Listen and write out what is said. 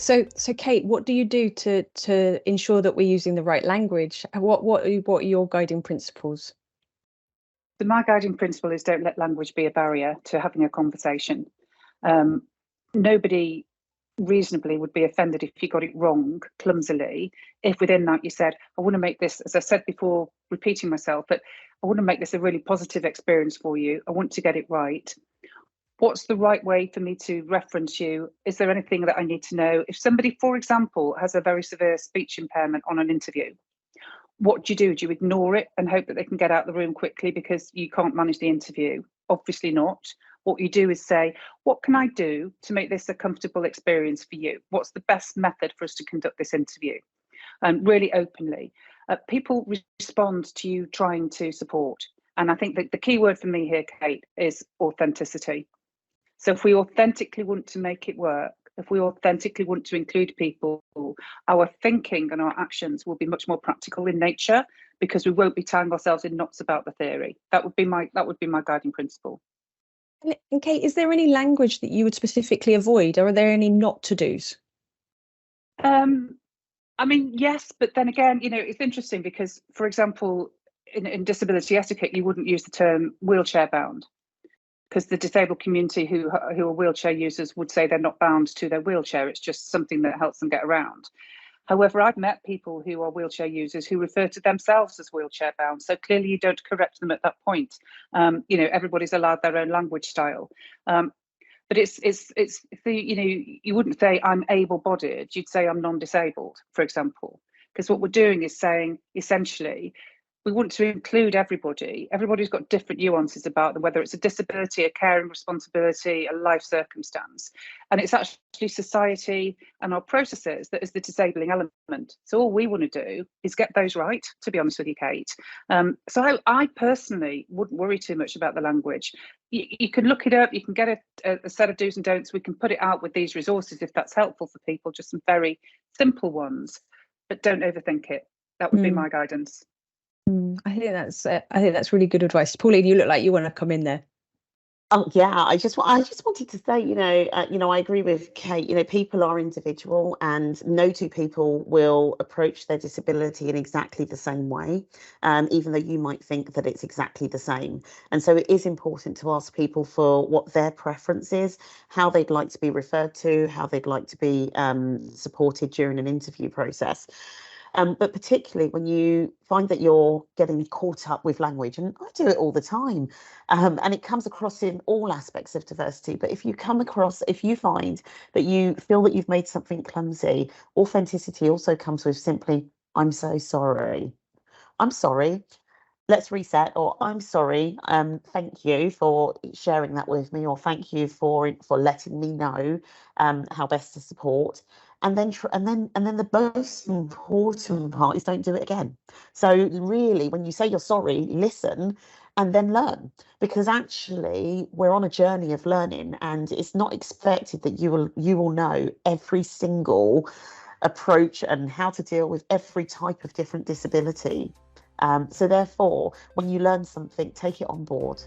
So Kate, what do you do to ensure that we're using the right language? What are your guiding principles? So my guiding principle is don't let language be a barrier to having a conversation. Nobody reasonably would be offended if you got it wrong clumsily, if within that you said, I want to make this, as I said before, repeating myself, but I want to make this a really positive experience for you. I want to get it right. What's the right way for me to reference you? Is there anything that I need to know? If somebody, for example, has a very severe speech impairment on an interview, what do you do? Do you ignore it and hope that they can get out of the room quickly because you can't manage the interview? Obviously not. What you do is say, what can I do to make this a comfortable experience for you? What's the best method for us to conduct this interview? And really openly. People respond to you trying to support. And I think that the key word for me here, Kate, is authenticity. So if we authentically want to make it work, if we authentically want to include people, our thinking and our actions will be much more practical in nature because we won't be tying ourselves in knots about the theory. That would be my guiding principle. And Kate, is there any language that you would specifically avoid, or are there any not to do's? I mean, yes, but then again, it's interesting because, for example, in disability etiquette, you wouldn't use the term wheelchair bound, because the disabled community who are wheelchair users would say they're not bound to their wheelchair. It's just something that helps them get around. However, I've met people who are wheelchair users who refer to themselves as wheelchair bound. So clearly you don't correct them at that point. Everybody's allowed their own language style. But it's you wouldn't say I'm able-bodied, you'd say I'm non-disabled, for example, because what we're doing is saying essentially we want to include everybody. Everybody's got different nuances about them, whether it's a disability, a caring responsibility, a life circumstance. And it's actually society and our processes that is the disabling element. So all we want to do is get those right, to be honest with you, Kate. So I personally wouldn't worry too much about the language. You can look it up, you can get a set of do's and don'ts. We can put it out with these resources if that's helpful for people, just some very simple ones, but don't overthink it. That would be my guidance. I think that's really good advice. Pauline, you look like you want to come in there. Oh yeah, I just wanted to say, I agree with Kate. People are individual, and no two people will approach their disability in exactly the same way, even though you might think that it's exactly the same. And so it is important to ask people for what their preference is, how they'd like to be referred to, how they'd like to be supported during an interview process. But particularly when you find that you're getting caught up with language, and I do it all the time, and it comes across in all aspects of diversity. But if you find that you feel that you've made something clumsy, authenticity also comes with simply, I'm so sorry. I'm sorry. Let's reset, or I'm sorry. Thank you for sharing that with me, or thank you for letting me know how best to support. And then the most important part is don't do it again. So really, when you say you're sorry, listen and then learn, because actually we're on a journey of learning, and it's not expected that you will know every single approach and how to deal with every type of different disability. So therefore, when you learn something, take it on board.